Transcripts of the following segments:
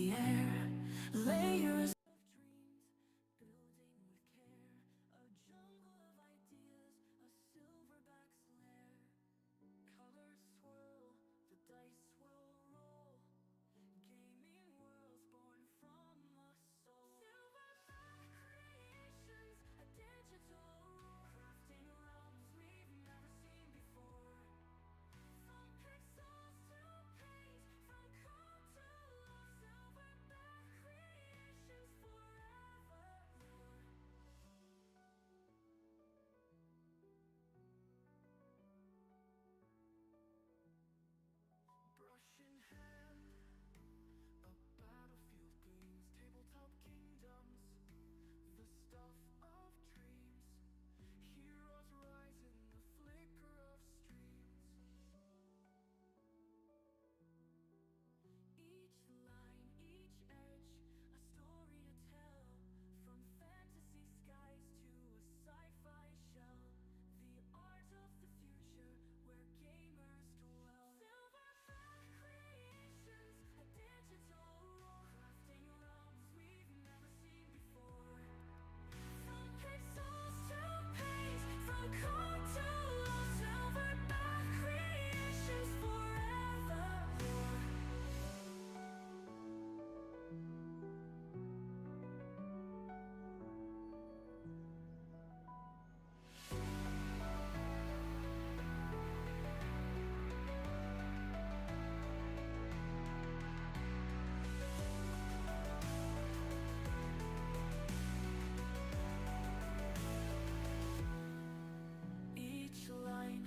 the air. Layers of dreams, building with care. A jungle of ideas, a silverback's lair. Colors swirl, the dice will roll. Gaming worlds born from the soul. Silverback creations, a digital crafting realms we've never seen before. From pixels to paint, from code to love, silverback creations forever more. Brush in hand, a battlefield gleams, tabletop kingdoms, the stuff of dreams. Heroes rise in the flicker of streams. Each line, each edge, a story to tell. From fantasy skies to a sci-fi shell. The art of the future where gamers dwell. Silverback creations, a digital crafting realms we've never seen before. From pixels to paint, from code to love, silverback creations forevermore. Each line,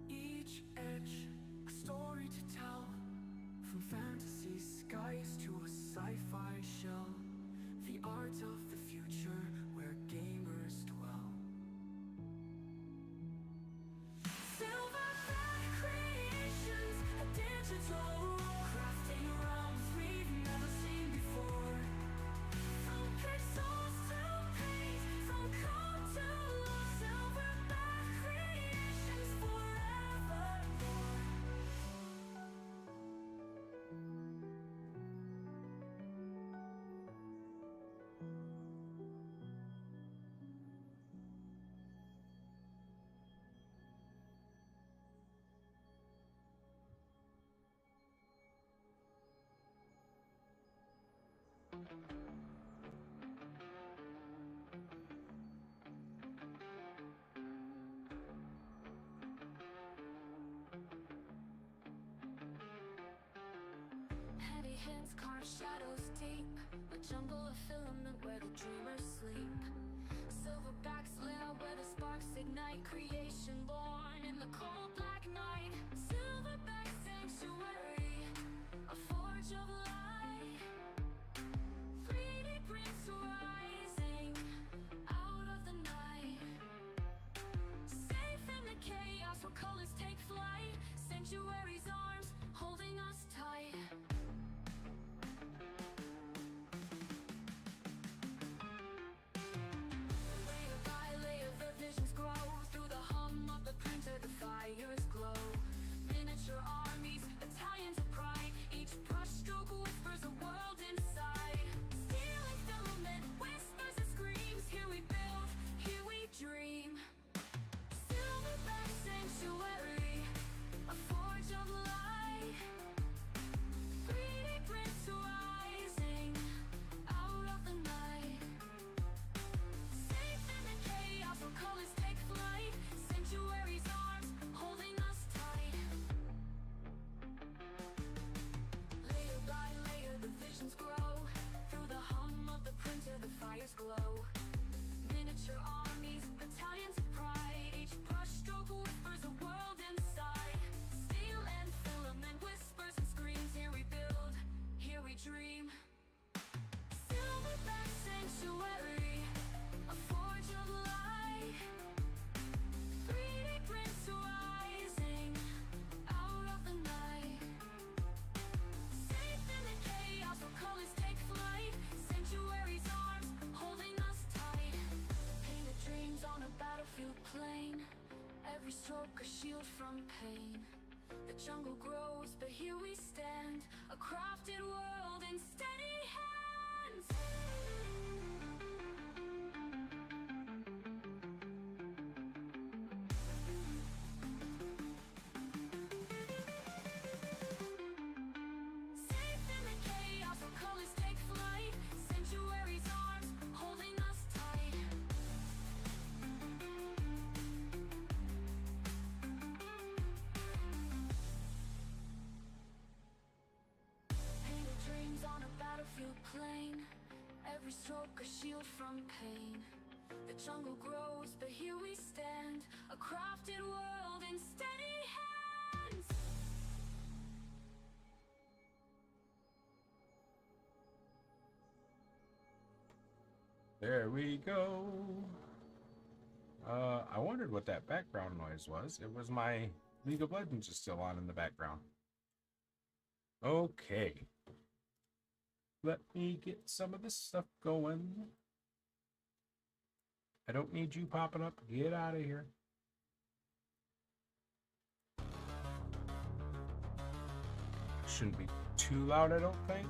each edge, a story to tell. From fantasy skies to a sci-fi shell. The art of the future where gamers dwell. Silverback creations, a digital crafting realms we've never seen before. From pixels to paint, from code to love, silverback creations forevermore. Heavy hands carve shadows deep, a jungle of filament where the dreamers sleep. Silverbacks lair where the sparks ignite, creation born in the cold black night. Silverback sanctuary, a forge of light. 3D prints rising out of the night. Safe in the chaos where colors take flight. Sanctuary's arms holding us tight. Layer by layer the visions grow. Through the hum of the printer the fires glow. Miniature armies, battalions of pride. Each brushstroke whispers a world inside. Stealing filament, whispers and screams. Here we build, here we dream. Silverback sanctuary, a forge of light. 3D prints rising out of the night. Safe in the chaos where colors take flight. Sanctuary's arms holding us tight. Layer by layer the visions grow. Through the hum of the printer the fires glow. Miniature armies, battalions of pride. Each brushstroke whispers a world inside. Steel and filament, whispers and screams. Here we build, here we dream. Silverback sanctuary, a forge of light. 3D prints rising out of the night. Safe in the chaos where colors take flight. Sanctuary's arms holding us tight. Painted dreams on a battlefield plain. Every stroke a shield from pain. The jungle grows, but here we stand, a crafted world instead. and pain. The jungle grows, but here we stand, a crafted world in steady hands. There we go. I wondered what that background noise was. It was my League of Legends is still on in the background. Okay. Let me get some of this stuff going. I don't need you popping up. Get out of here. Shouldn't be too loud, I don't think.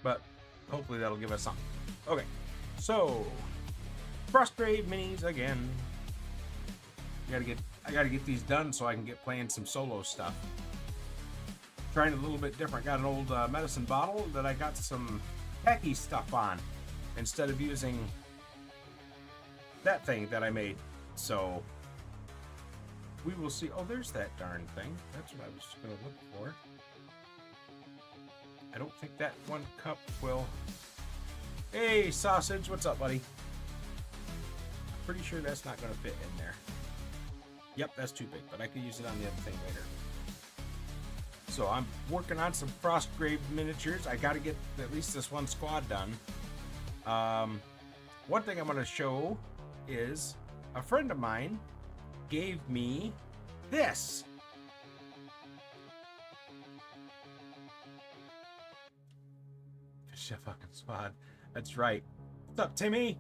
But hopefully that'll give us something. Okay. So, Frostgrave minis again. I gotta get these done so I can get playing some solo stuff. Trying a little bit different. Got an old medicine bottle that I got some tacky stuff on instead of using that thing that I made. So we will see. Oh, there's that darn thing. That's what I was gonna look for. I don't think that one cup will. Hey, sausage, what's up, buddy? Pretty sure that's not going to fit in there. Yep, that's too big, but I could use it on the other thing later. So I'm working on some Frostgrave miniatures. I got to get at least this one squad done. One thing I'm going to show is a friend of mine gave me this. Fish a fucking squad. That's right. What's up, Timmy?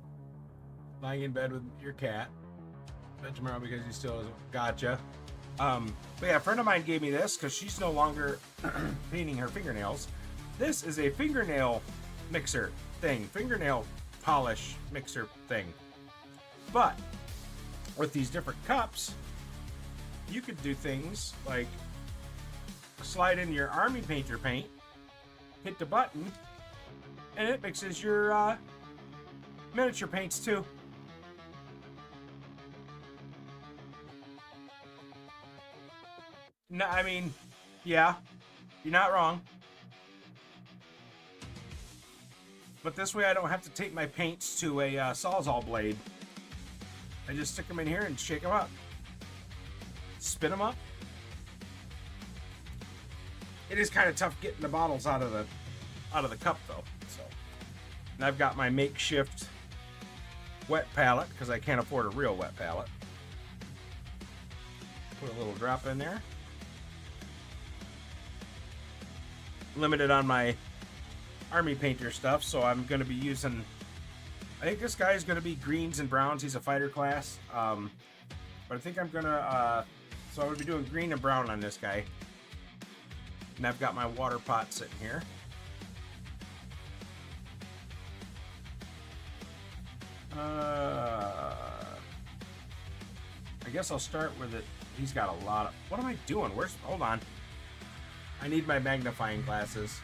Lying in bed with your cat. Bet tomorrow because he still isn't. Gotcha. But yeah, a friend of mine gave me this because she's no longer painting her fingernails. This is a fingernail mixer thing. Fingernail polish mixer thing. But with these different cups, you could do things like slide in your army painter paint, hit the button, and it mixes your miniature paints too. No, I mean, yeah, you're not wrong. But this way I don't have to take my paints to a Sawzall blade. I just stick them in here and shake them up. Spin them up. It is kind of tough getting the bottles out of the cup though. So, and I've got my makeshift wet palette because I can't afford a real wet palette. Put a little drop in there. Limited on my army painter stuff, so I'm going to be using. I think this guy is going to be greens and browns. He's a fighter class, but I think I'm gonna. So I'm going to be doing green and brown on this guy. And I've got my water pot sitting here. I guess I'll start with it. He's got a lot of. What am I doing? Where's? Hold on. I need my magnifying glasses.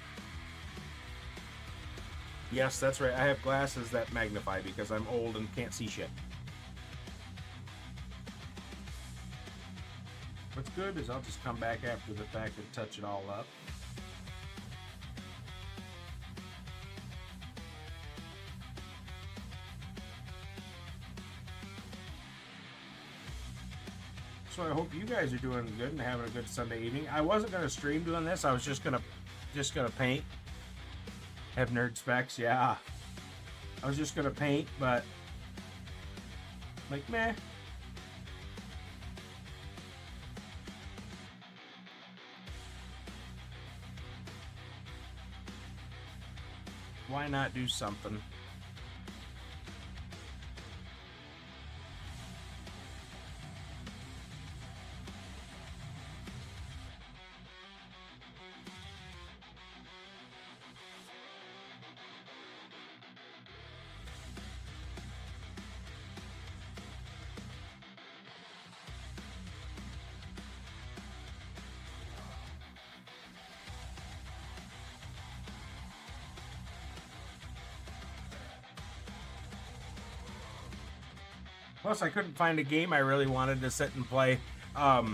Yes, that's right. I have glasses that magnify because I'm old and can't see shit. What's good is I'll just come back after the fact and touch it all up. So I hope you guys are doing good and having a good Sunday evening. I wasn't gonna stream doing this. I was just gonna paint. Have nerd specs, yeah. I was just gonna paint, but like meh. Why not do something? Plus, I couldn't find a game I really wanted to sit and play. I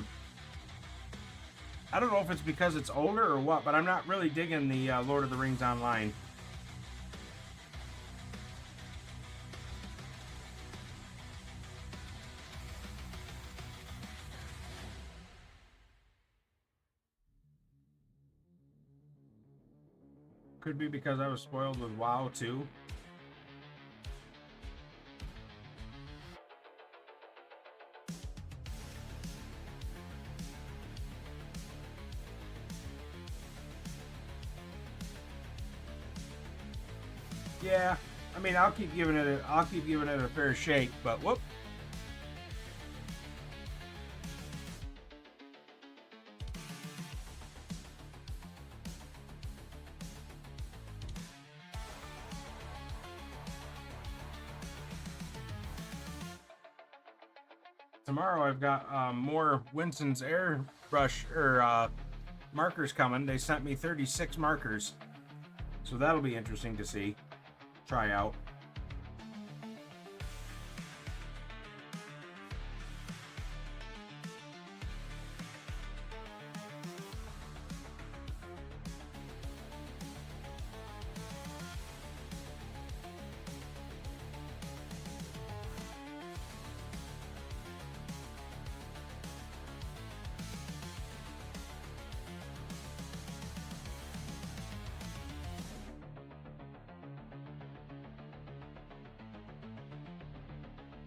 don't know if it's because it's older or what, but I'm not really digging the Lord of the Rings Online. Could be because I was spoiled with WoW too. Yeah, I mean, I'll keep giving it a fair shake, but whoop. Tomorrow I've got more Winston's airbrush or markers coming. They sent me 36 markers, so that'll be interesting to see. Try out.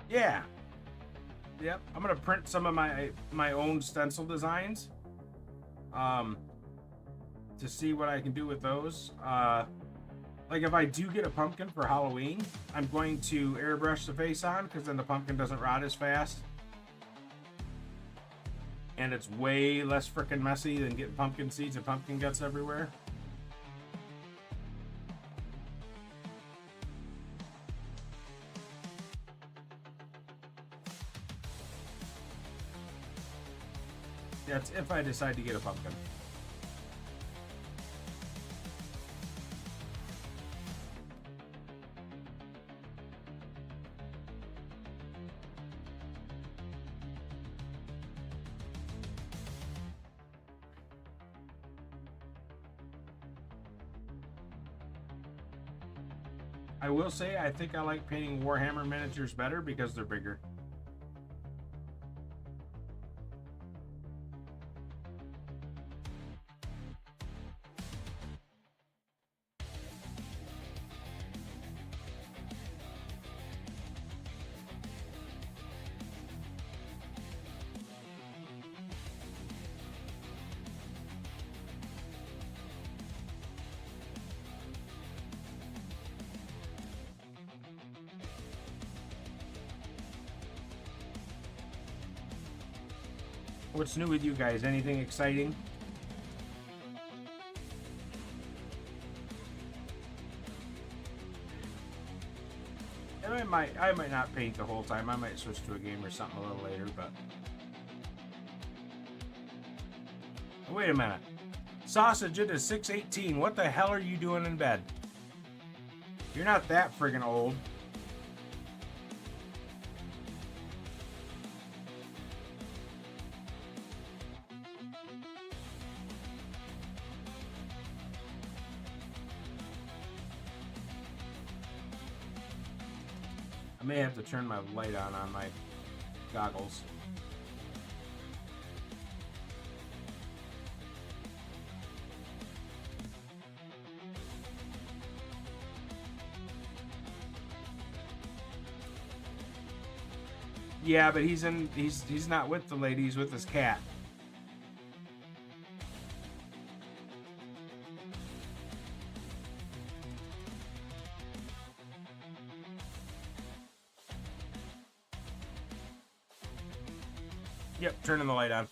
Yeah. Yep. I'm gonna print some of my own stencil designs. To see what I can do with those. Like if I do get a pumpkin for Halloween, I'm going to airbrush the face on because then the pumpkin doesn't rot as fast. And it's way less freaking messy than getting pumpkin seeds and pumpkin guts everywhere. That's if I decide to get a pumpkin. I will say I think I like painting Warhammer miniatures better because they're bigger. What's new with you guys? Anything exciting? And I might not paint the whole time. I might switch to a game or something a little later, but wait a minute. Sausage, it is 6:18. What the hell are you doing in bed? You're not that friggin' old. I may have to turn my light on my goggles. Yeah, but he's not with the lady, he's with his cat. Yep, turning the light on.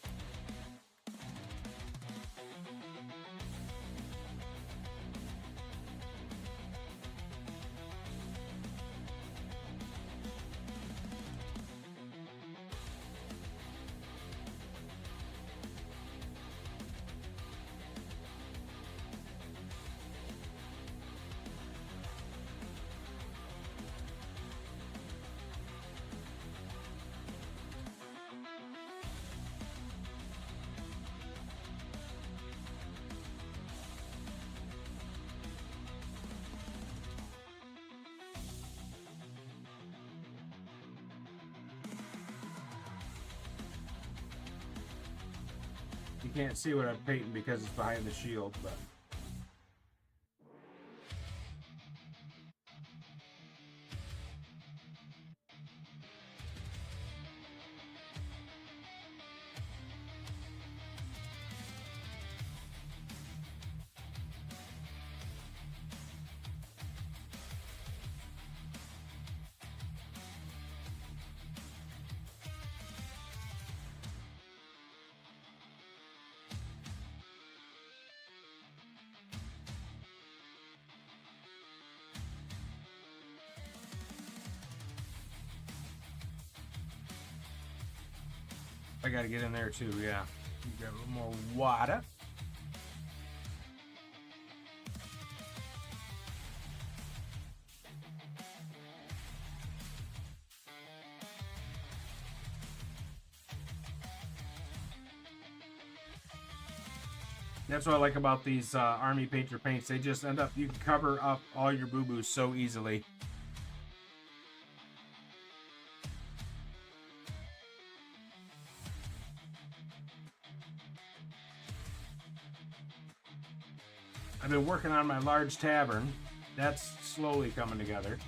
You can't see what I'm painting because it's behind the shield, but got to get in there too. Yeah, grab a little more water. That's what I like about these Army Painter paints. They just end up, you can cover up all your boo-boos so easily. I've been working on my large tavern. That's slowly coming together.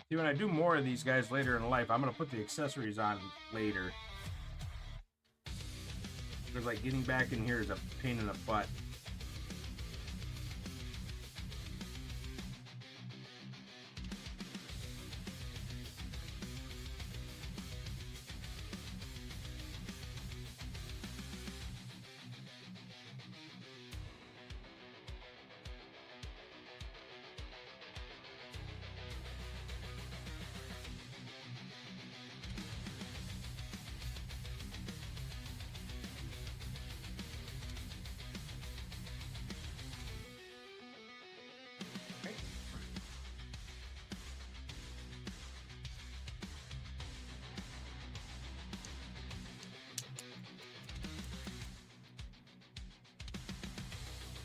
See, when I do more of these guys later in life, I'm going to put the accessories on later. Because, like, getting back in here is a pain in the butt.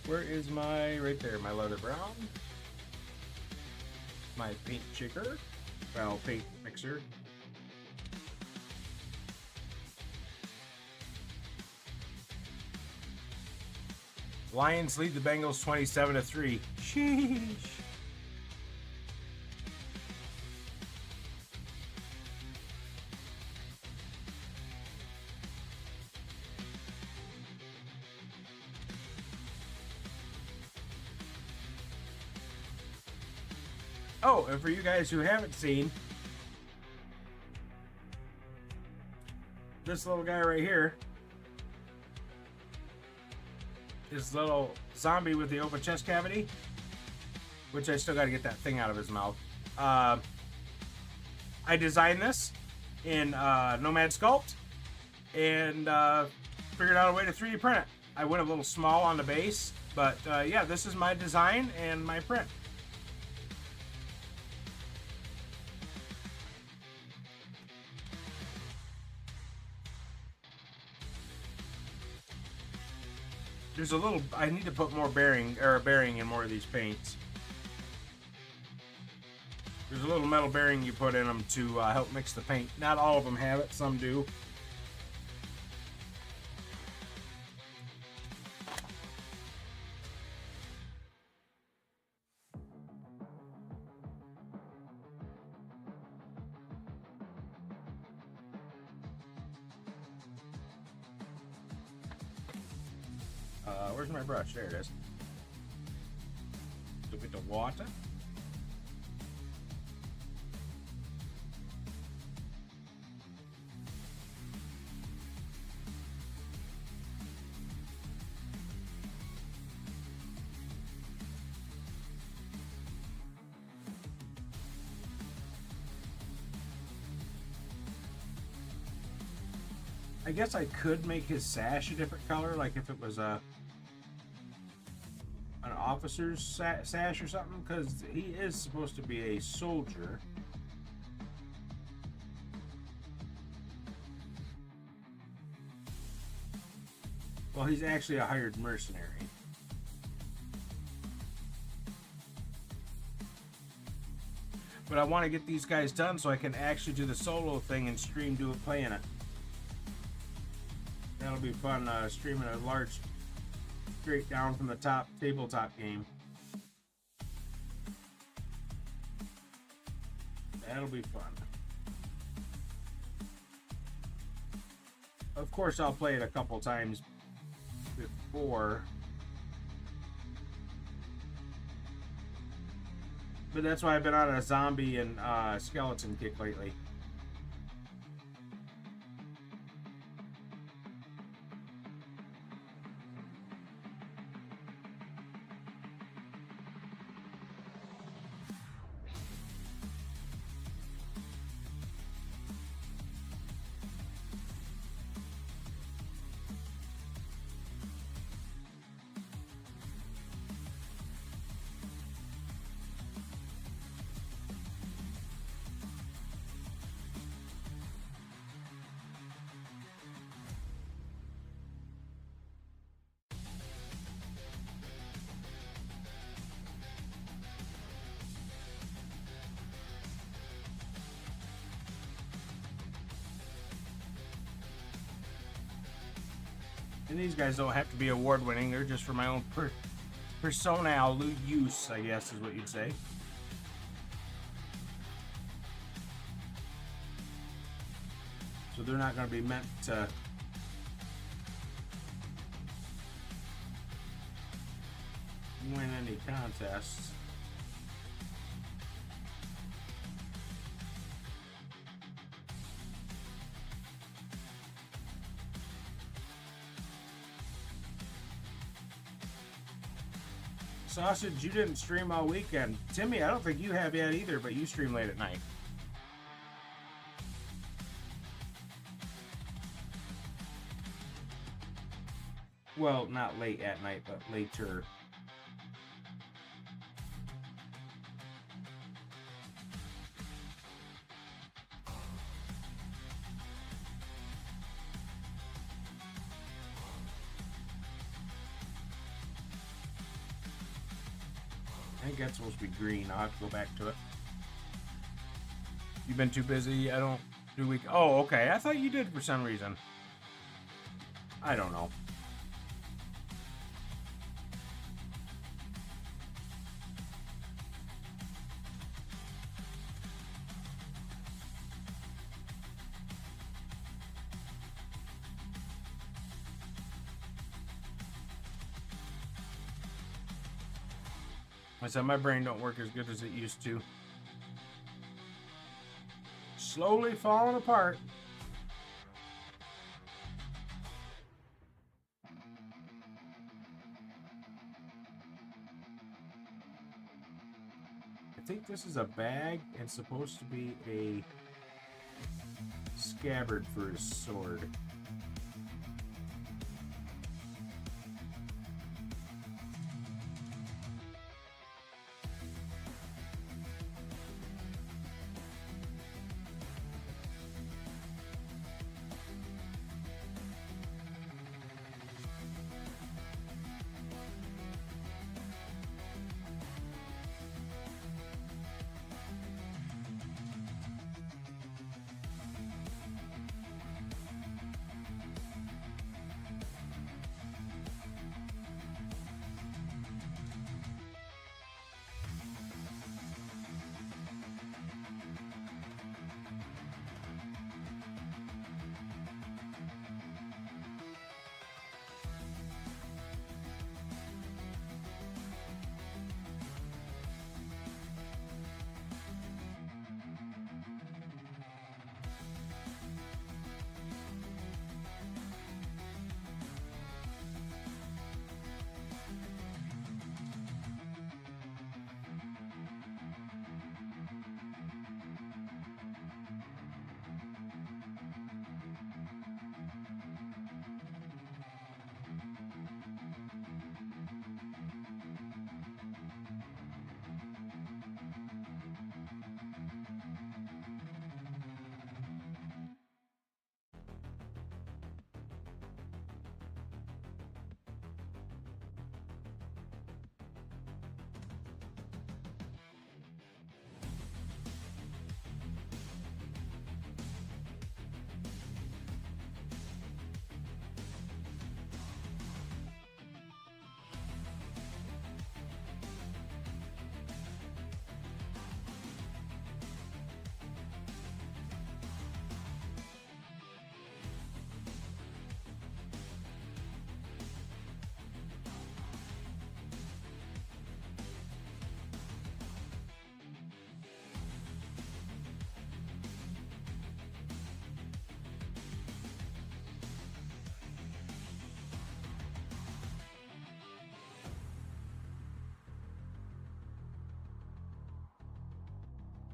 Where is my, right there, my leather brown? My paint shaker, well, paint mixer. Lions lead the Bengals 27-3. Sheesh. Oh, and for you guys who haven't seen, this little guy right here, this little zombie with the open chest cavity, which I still got to get that thing out of his mouth. I designed this in Nomad Sculpt and figured out a way to 3D print it. I went a little small on the base, but yeah, this is my design and my print. There's a little, I need to put more bearing in more of these paints. There's a little metal bearing you put in them to help mix the paint. Not all of them have it, some do. Where's my brush? There it is. A bit of water. I guess I could make his sash a different color, like if it was an officer's sash or something, because he is supposed to be a soldier. Well, he's actually a hired mercenary. But I want to get these guys done so I can actually do the solo thing and stream playing it. That'll be fun, streaming a large straight down from the top tabletop game. That'll be fun. of course, I'll play it a couple times before. But that's why I've been on a zombie and skeleton kick lately. And these guys don't have to be award-winning. They're just for my own personal use, I guess is what you'd say. So they're not going to be meant to win any contests. Sausage, you didn't stream all weekend. Timmy, I don't think you have yet either, but you stream late at night. Well, not late at night, but later. I think that's supposed to be green. I'll have to go back to it. You've been too busy. I don't do week. Oh, okay. I thought you did for some reason. I don't know. I said my brain don't work as good as it used to. Slowly falling apart. I think this is a bag and supposed to be a scabbard for his sword.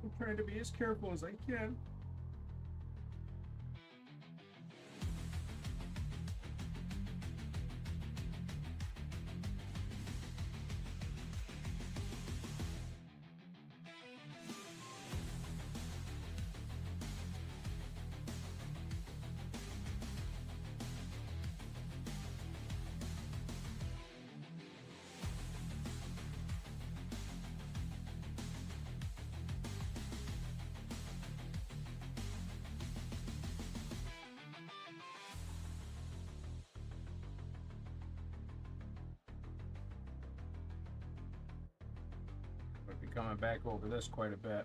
I'm trying to be as careful as I can. I'll be coming back over this quite a bit.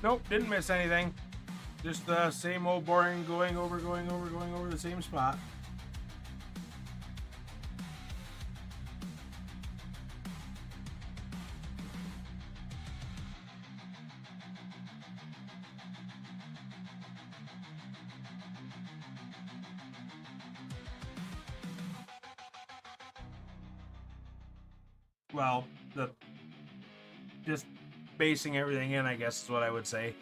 Nope, didn't miss anything. Just the same old boring going over the same spot. Well, just basing everything in, I guess is what I would say.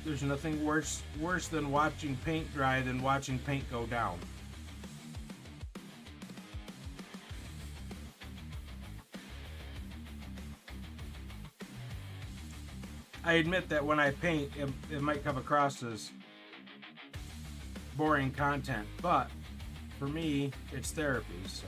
There's nothing worse than watching paint dry than watching paint go down. I admit that when I paint, it might come across as boring content, but for me, it's therapy, so.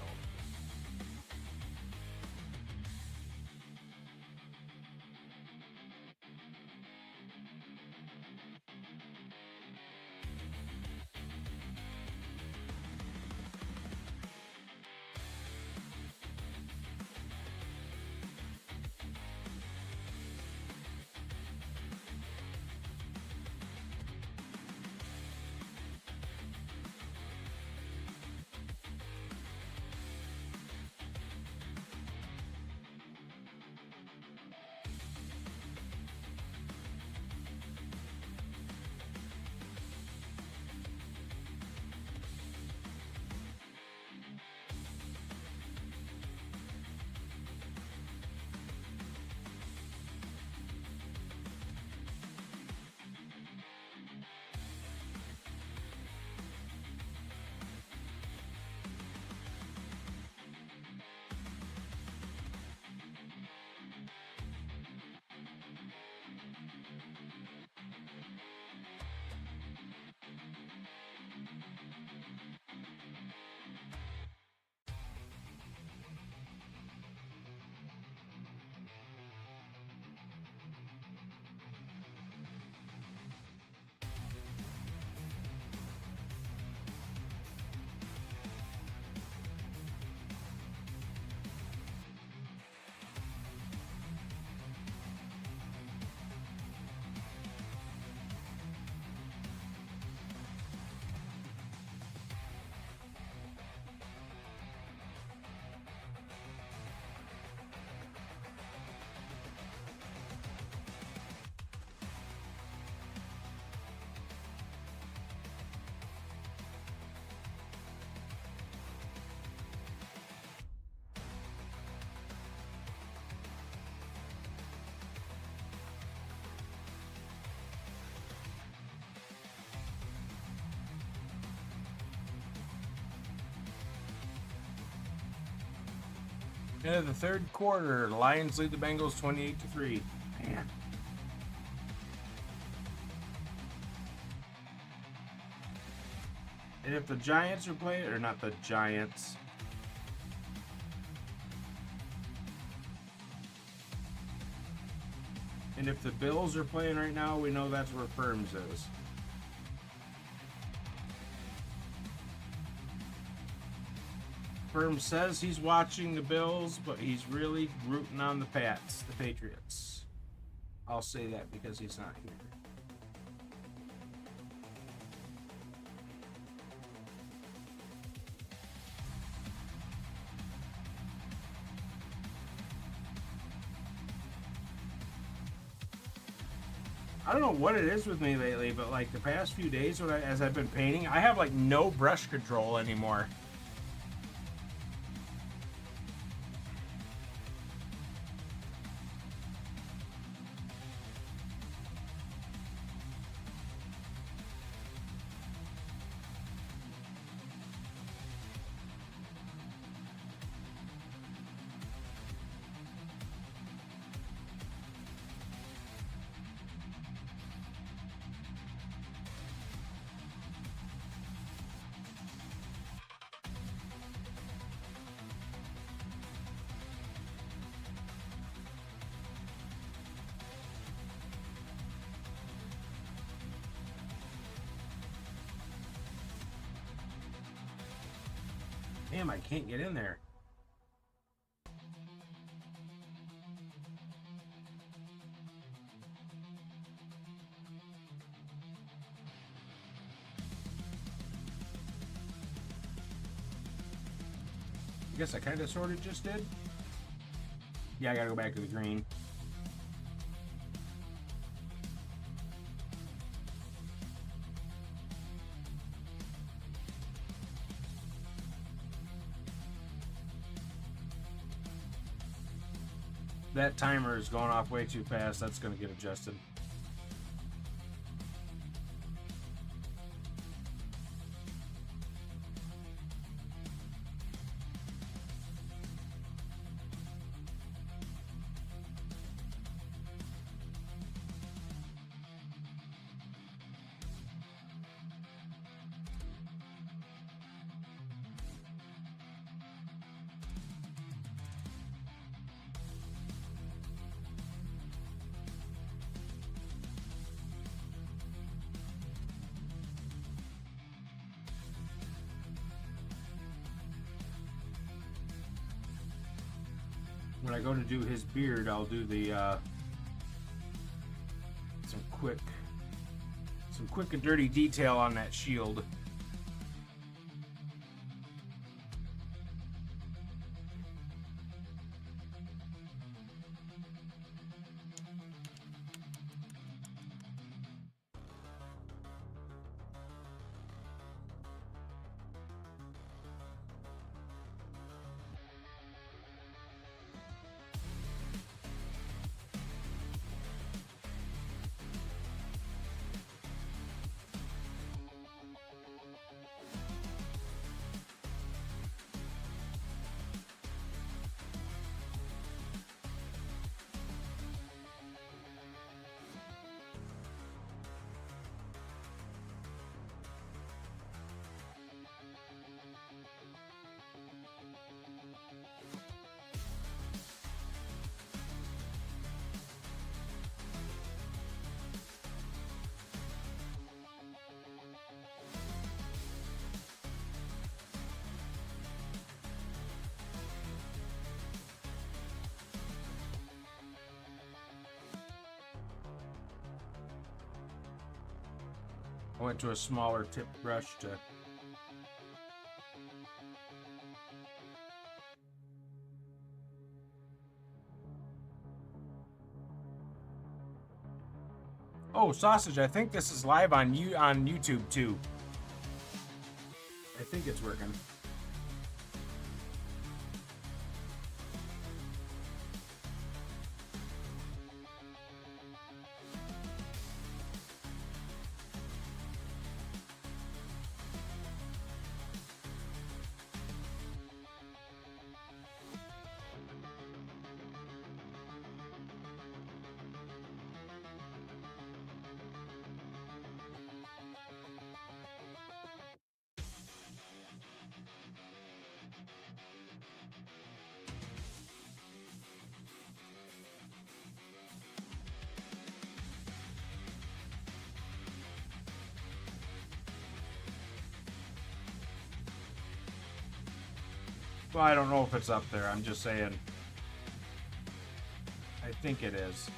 End of the third quarter, the Lions lead the Bengals 28-3. Man. And if the Giants are playing, or not the Giants. And if the Bills are playing right now, we know that's where Firms is. Firm says he's watching the Bills, but he's really rooting on the Patriots. I'll say that because he's not here. I don't know what it is with me lately, but like the past few days as I've been painting, I have like no brush control anymore. Damn, I can't get in there. I guess I kind of sort of just did. Yeah, I gotta go back to the green. That timer is going off way too fast. That's going to get adjusted. When I go to do his beard, I'll do the some quick and dirty detail on that shield. I went to a smaller tip brush to Oh, Sausage, I think this is live on YouTube too. I think it's working. Well, I don't know if it's up there. I'm just saying. I think it is.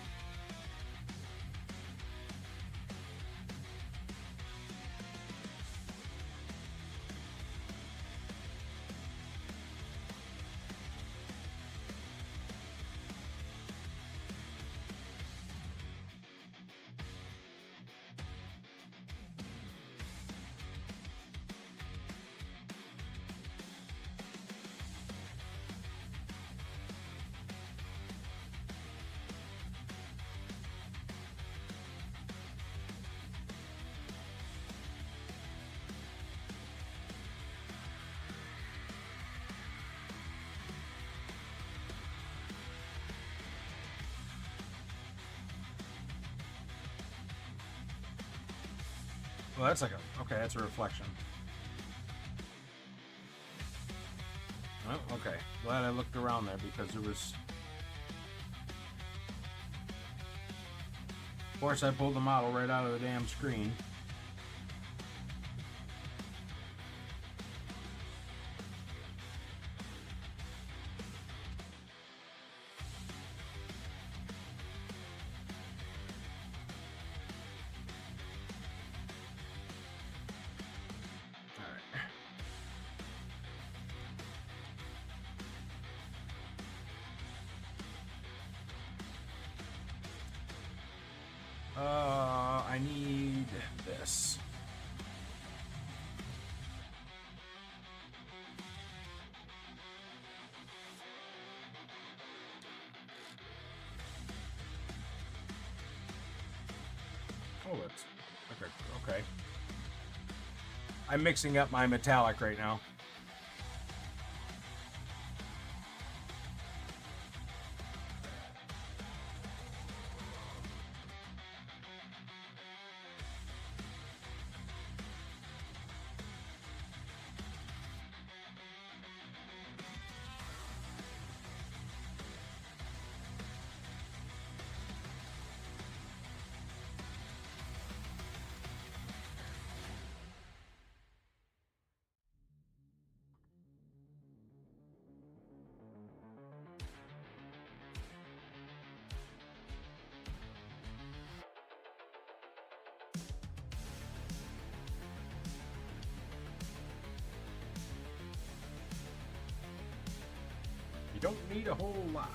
Well, that's like a... Okay, that's a reflection. Oh, okay. Glad I looked around there because there was... Of course, I pulled the model right out of the damn screen. I need this. Oh, it's okay. I'm mixing up my metallic right now. You don't need a whole lot.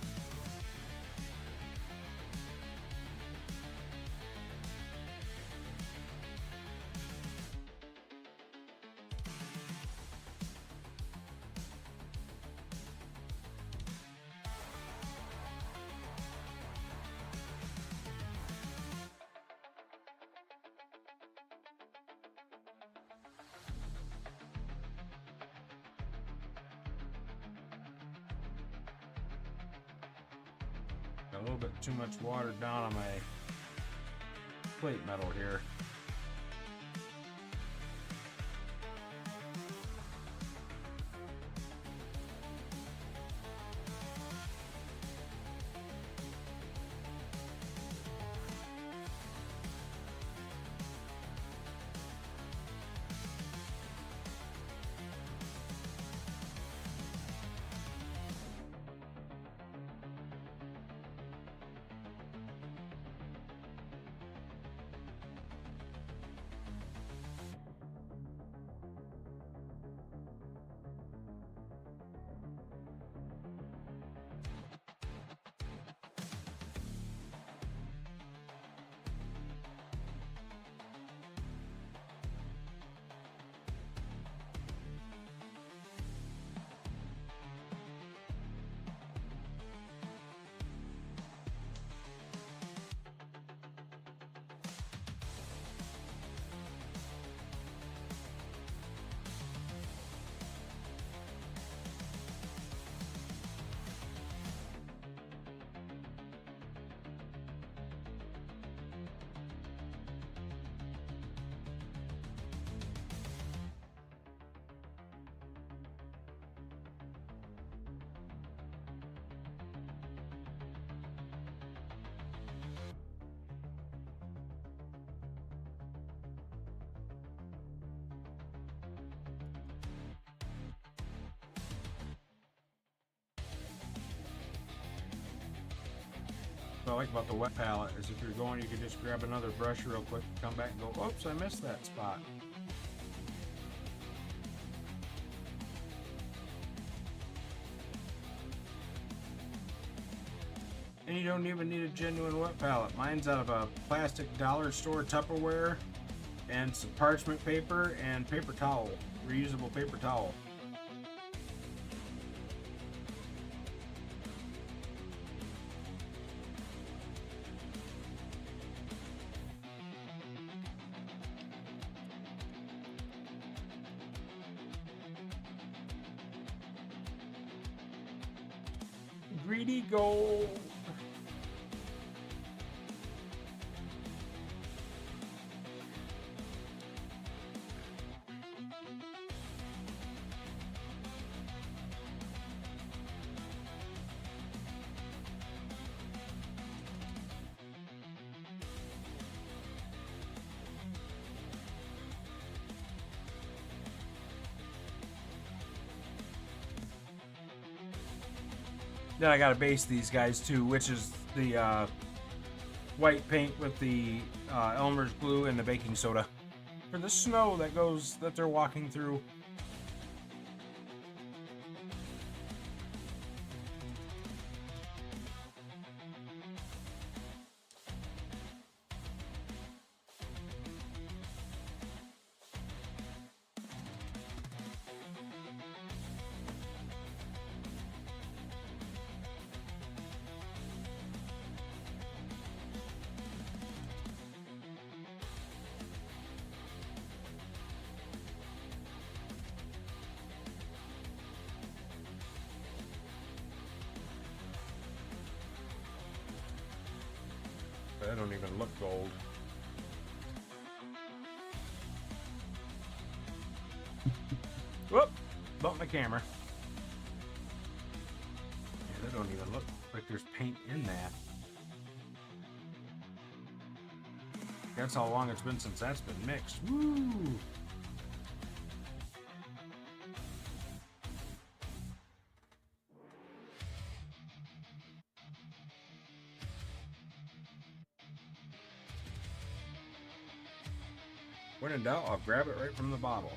A little bit too much water down on my plate metal here. what I like about the wet palette is if you're going, you can just grab another brush real quick, come back and go, oops, I missed that spot. And you don't even need a genuine wet palette. Mine's out of a plastic dollar store Tupperware and some parchment paper and paper towel, reusable paper towel. Greedy gold. Then I gotta base these guys too, which is the white paint with the Elmer's glue and the baking soda for the snow that they're walking through. That don't even look gold. Whoop! Bumped my camera. Yeah, that don't even look like there's paint in that. That's how long it's been since that's been mixed. Woo! When in doubt, I'll grab it right from the bottle.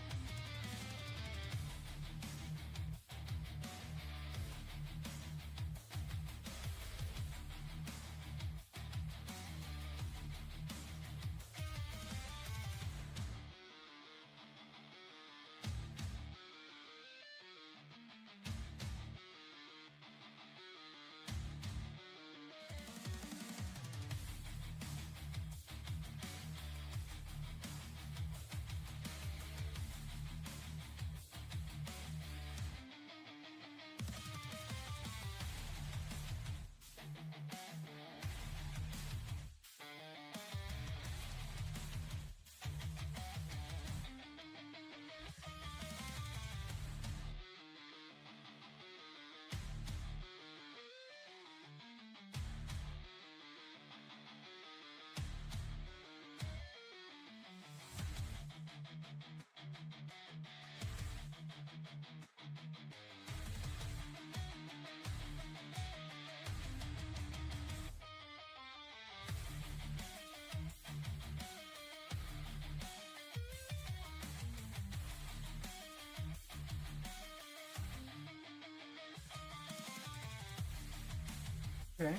Okay.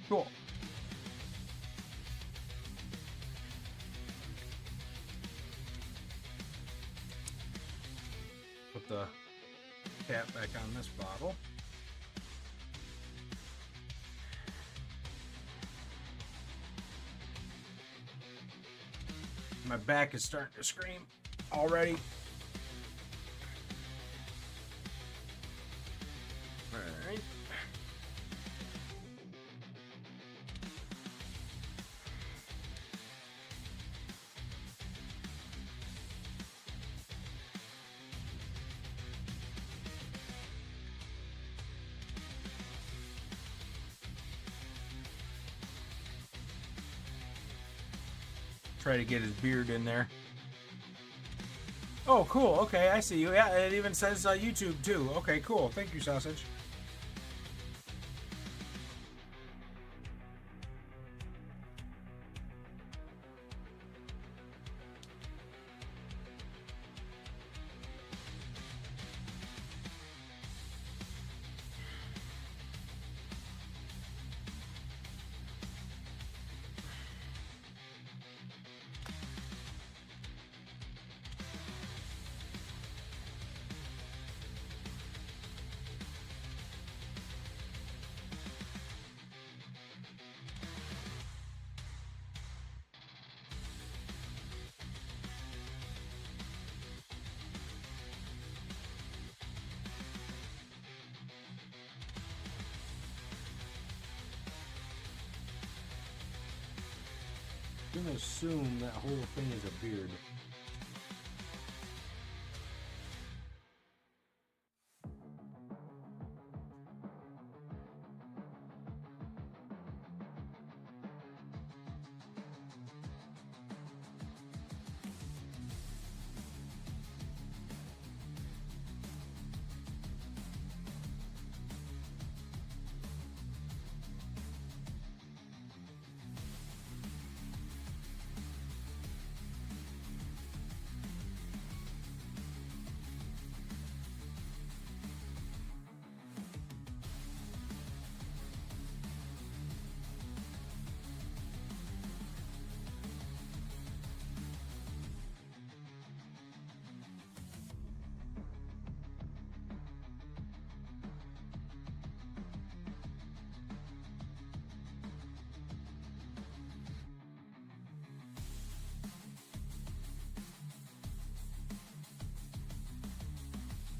Cool. Put the cap back on this bottle. My back is starting to scream already. All right. Try to get his beard in there. Oh, cool. Okay, I see you. Yeah, it even says YouTube too. Okay, cool. Thank you, Sausage. I'm gonna assume that whole thing is a beard.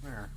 There.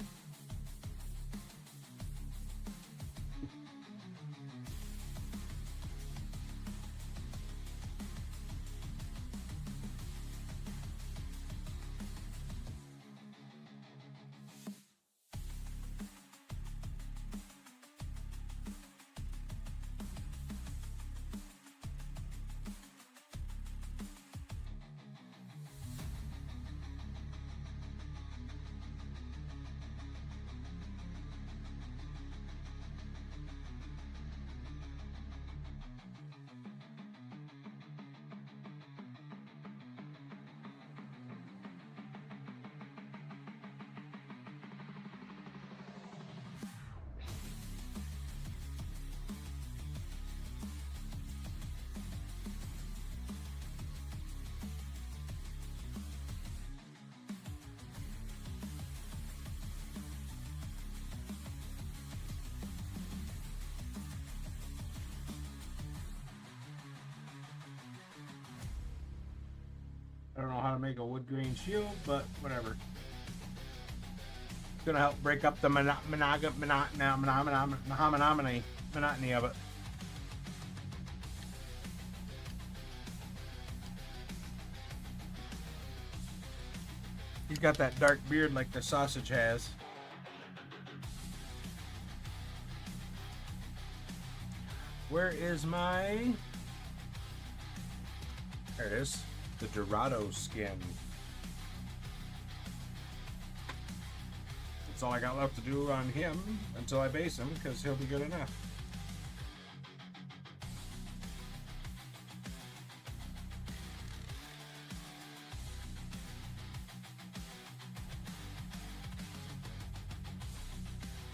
I don't know how to make a wood grain shield, but whatever. It's gonna help break up the monotony of it. He's got that dark beard like the sausage has. Where is my... There it is. The Dorado skin. That's all I got left to do on him until I base him, because he'll be good enough.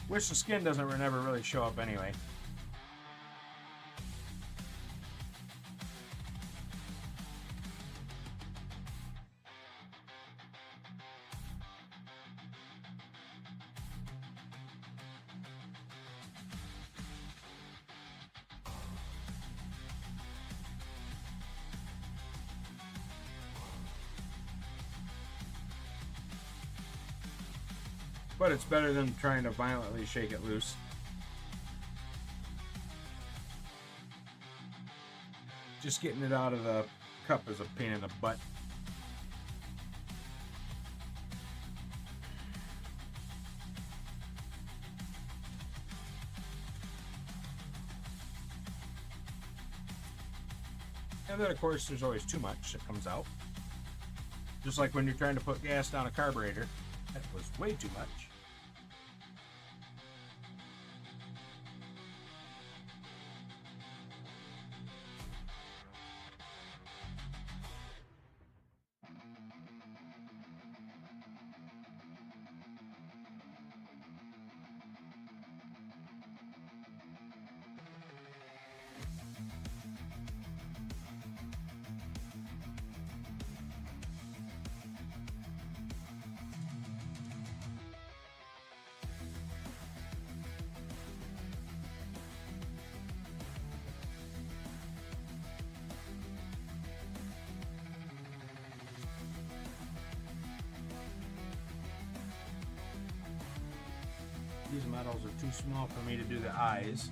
Which the skin doesn't never really show up anyway. But it's better than trying to violently shake it loose. Just getting it out of the cup is a pain in the butt. And then, of course, there's always too much that comes out. Just like when you're trying to put gas down a carburetor. That was way too much. These metals are too small for me to do the eyes.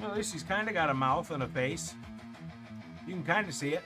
Well, at least he's kind of got a mouth and a face. You can kind of see it.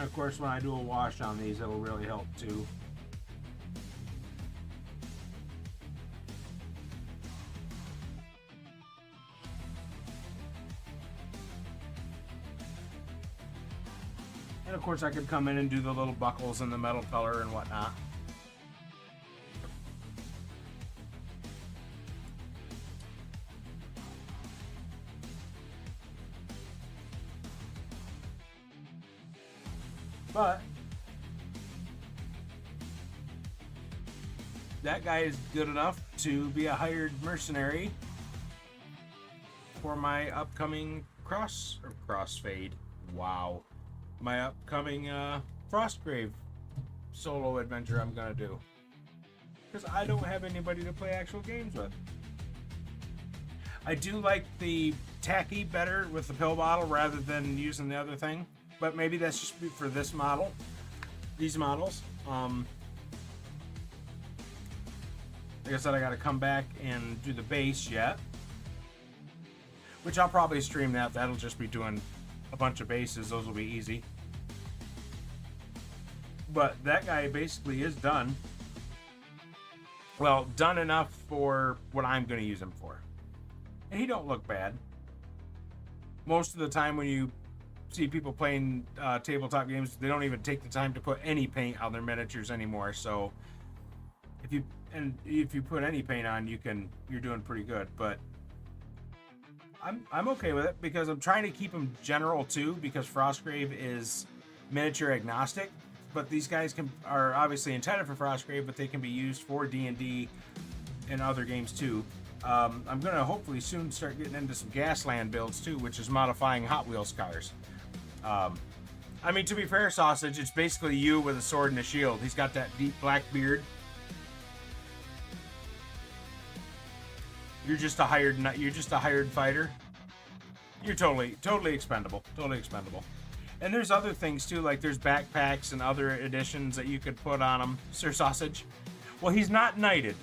Of course, when I do a wash on these, it'll really help too. And of course, I could come in and do the little buckles and the metal color and whatnot. But that guy is good enough to be a hired mercenary for my upcoming crossfade. Wow. My upcoming Frostgrave solo adventure I'm gonna do. Because I don't have anybody to play actual games with. I do like the tacky better with the pill bottle rather than using the other thing. But maybe that's just for this model, these models. Like I said, I got to come back and do the base yet, which I'll probably stream that. That'll just be doing a bunch of bases. Those will be easy. But that guy basically is done. Well, done enough for what I'm going to use him for. And he don't look bad. Most of the time when you see people playing tabletop games, they don't even take the time to put any paint on their miniatures anymore. So if you put any paint on, you're doing pretty good. But I'm okay with it because I'm trying to keep them general too, because Frostgrave is miniature agnostic. But these guys are obviously intended for Frostgrave, but they can be used for D&D and other games too. I'm gonna hopefully soon start getting into some Gasland builds too, which is modifying Hot Wheels cars. I mean, to be fair, Sausage, it's basically you with a sword and a shield. He's got that deep black beard. You're just a hired fighter. You're totally expendable. Totally expendable. And there's other things too, like there's backpacks and other additions that you could put on him. Sir Sausage. Well, he's not knighted.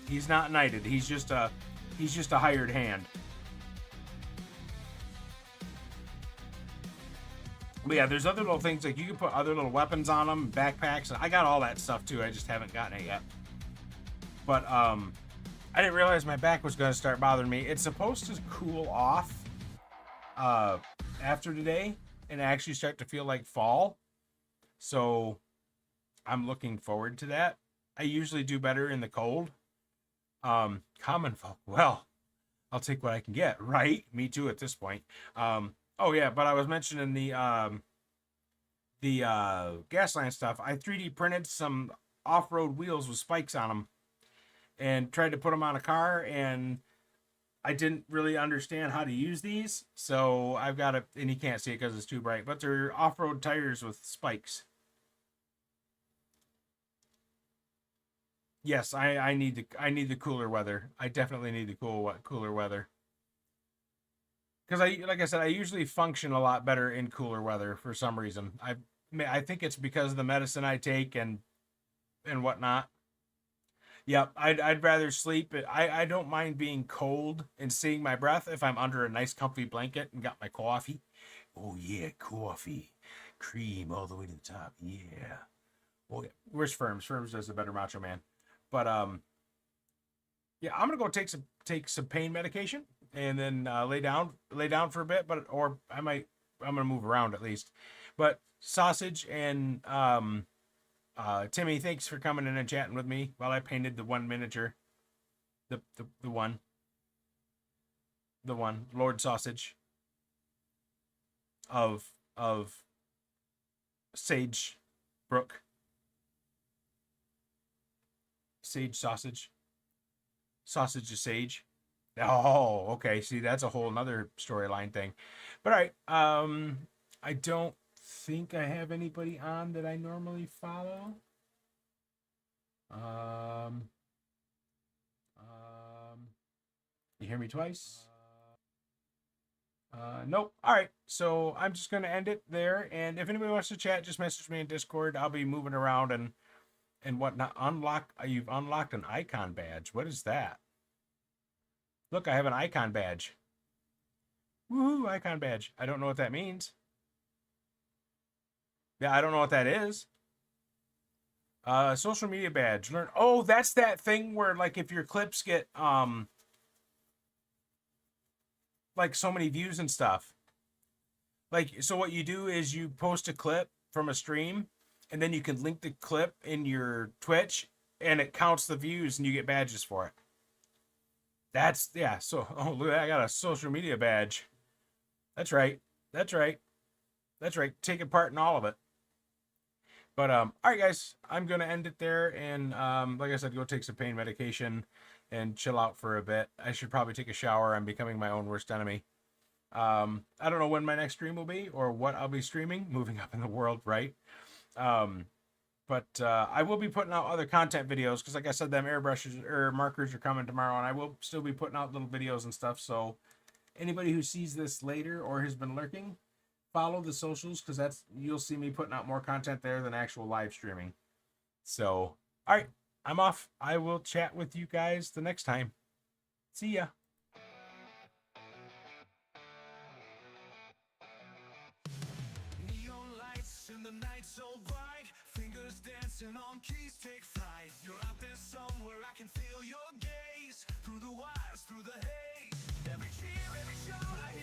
He's not knighted. He's just a hired hand. But yeah, there's other little things like you can put other little weapons on them, backpacks, and I got all that stuff too. I just haven't gotten it yet. But I didn't realize my back was going to start bothering me. It's supposed to cool off after today and actually start to feel like fall. So I'm looking forward to that. I usually do better in the cold. Common folk, well, I'll take what I can get, right? Me too at this point. Oh yeah, but I was mentioning the Gasland stuff. I 3D printed some off-road wheels with spikes on them and tried to put them on a car, and I didn't really understand how to use these, so I've got it, and you can't see it because it's too bright, but they're off-road tires with spikes. Yes, I need the cooler weather. I definitely need the cooler weather. Because like I said, I usually function a lot better in cooler weather for some reason. I think it's because of the medicine I take and whatnot. Yep, I'd rather sleep. I don't mind being cold and seeing my breath if I'm under a nice comfy blanket and got my coffee. Oh yeah, coffee, cream all the way to the top. Yeah. Well, where's Firms? Firms does a better Macho Man. But yeah, I'm gonna go take some pain medication and then lay down for a bit. But I'm gonna move around at least. But Sausage and Timmy, thanks for coming in and chatting with me while I painted the one miniature, the one Lord Sausage of Sage Brook. Sage sausage. Sausage is sage. Oh, okay. See, that's a whole nother storyline thing. But all right. I don't think I have anybody on that I normally follow. You hear me twice? Nope. All right. So I'm just gonna end it there. And if anybody wants to chat, just message me in Discord. I'll be moving around and whatnot. You've unlocked an icon badge. What is that? Look, I have an icon badge. Woohoo, icon badge. I don't know what that means. Yeah, I don't know what that is. Social media badge. Learn. Oh, that's that thing where like if your clips get like so many views and stuff. Like, so what you do is you post a clip from a stream and then you can link the clip in your Twitch and it counts the views and you get badges for it. That's, yeah. So, oh, look, I got a social media badge. That's right. That's right. That's right. Taking part in all of it. But, all right, guys, I'm going to end it there. And, like I said, go take some pain medication and chill out for a bit. I should probably take a shower. I'm becoming my own worst enemy. I don't know when my next stream will be or what I'll be streaming, moving up in the world, right? But I will be putting out other content videos because, like I said, them airbrushes or markers are coming tomorrow, and I will still be putting out little videos and stuff. So anybody who sees this later or has been lurking, follow the socials because you'll see me putting out more content there than actual live streaming. So, all right, I'm off. I will chat with you guys the next time. See ya. The night so bright, fingers dancing on keys take flight. You're out there somewhere, I can feel your gaze through the wires, through the haze. Every cheer, every shout, I